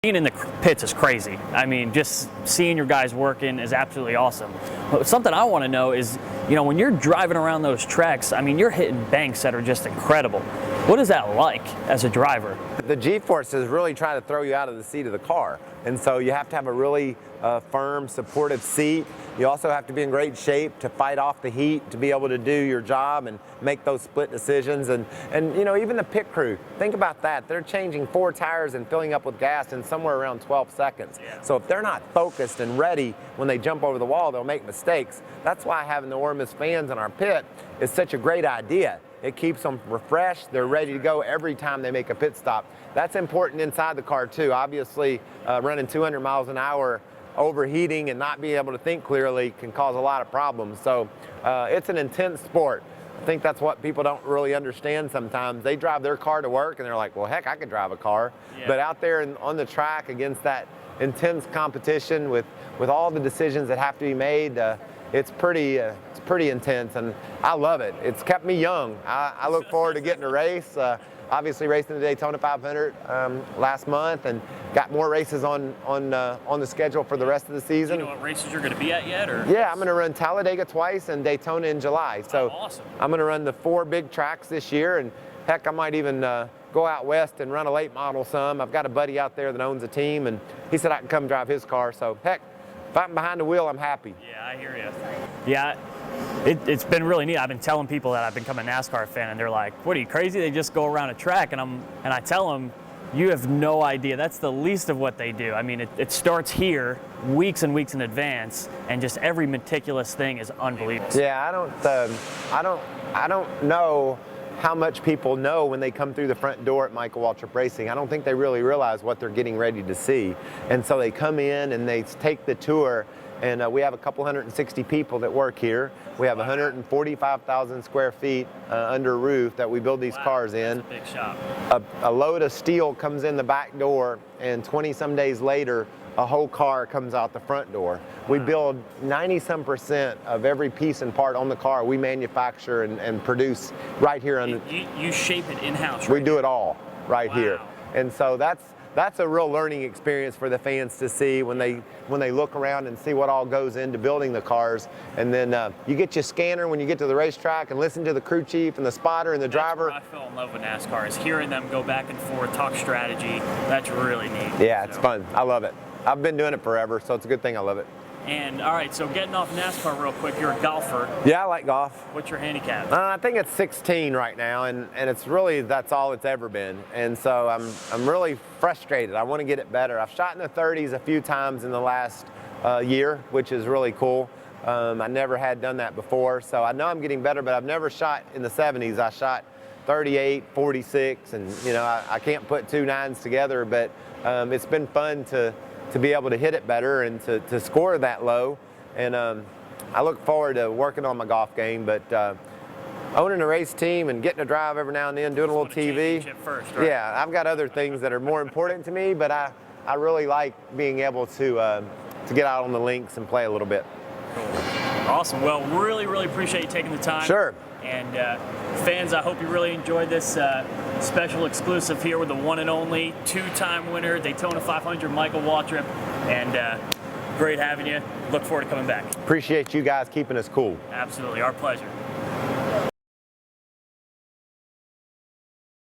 Being in the pits is crazy. I mean, just seeing your guys working is absolutely awesome. But something I want to know is, when you're driving around those tracks, I mean, you're hitting banks that are just incredible. What is that like as a driver? The G-force is really trying to throw you out of the seat of the car. And so you have to have a really firm, supportive seat. You also have to be in great shape to fight off the heat, to be able to do your job and make those split decisions. And even the pit crew, think about that. They're changing 4 tires and filling up with gas in somewhere around 12 seconds. Yeah. So if they're not focused and ready when they jump over the wall, they'll make mistakes. That's why having the warmest fans in our pit is such a great idea. It keeps them refreshed. They're ready to go every time they make a pit stop. That's important inside the car too. Obviously, running 200 miles an hour, overheating and not being able to think clearly can cause a lot of problems. So it's an intense sport. I think that's what people don't really understand sometimes. They drive their car to work and they're like, well, heck, I could drive a car. Yeah. But out there on the track against that intense competition with all the decisions that have to be made, it's pretty intense, and I love it. It's kept me young. I look forward to getting to race. Obviously racing the Daytona 500 last month, and got more races on the schedule for the rest of the season. Do you know what races you're going to be at yet? Or? Yeah, I'm going to run Talladega twice and Daytona in July. So awesome. I'm going to run the 4 big tracks this year, and heck, I might even go out west and run a late model some. I've got a buddy out there that owns a team, and he said I can come drive his car. So heck, if I'm behind the wheel, I'm happy. Yeah, I hear you. Yeah, it's been really neat. I've been telling people that I've become a NASCAR fan, and they're like, "What are you, crazy? They just go around a track." And I tell them, "You have no idea. That's the least of what they do. I mean, it starts here, weeks and weeks in advance, and just every meticulous thing is unbelievable." Yeah, I don't know how much people know when they come through the front door at Michael Waltrip Racing. I don't think they really realize what they're getting ready to see. And so they come in and they take the tour, and we have a couple 160 people that work here. We have 145,000 square feet under roof that we build these cars in. That's a big shop. A load of steel comes in the back door, and 20-some days later, a whole car comes out the front door. We build 90-some% of every piece and part on the car we manufacture and produce right here. You shape it in-house, right? We do it all right here. And so that's a real learning experience for the fans to see when they look around and see what all goes into building the cars. And then you get your scanner when you get to the racetrack and listen to the crew chief and the spotter and the driver. That's where I fell in love with NASCAR, is hearing them go back and forth, talk strategy. That's really neat. Yeah, it's fun. I love it. I've been doing it forever, so it's a good thing I love it. And all right, so getting off NASCAR real quick, you're a golfer. Yeah, I like golf. What's your handicap? I think it's 16 right now, and it's really, that's all it's ever been. And so I'm really frustrated. I want to get it better. I've shot in the 30s a few times in the last year, which is really cool. I never had done that before, so I know I'm getting better, but I've never shot in the 70s. I shot 38, 46, and I can't put 2 9s together, but it's been fun to be able to hit it better and to score that low. And I look forward to working on my golf game, but owning a race team and getting to drive every now and then, doing a little TV. First, right? Yeah, I've got other things that are more important to me, but I really like being able to get out on the links and play a little bit. Cool. Awesome. Well, really, really appreciate you taking the time. Sure. And fans, I hope you really enjoyed this special exclusive here with the one and only 2-time winner, Daytona 500, Michael Waltrip. And great having you. Look forward to coming back. Appreciate you guys keeping us cool. Absolutely. Our pleasure.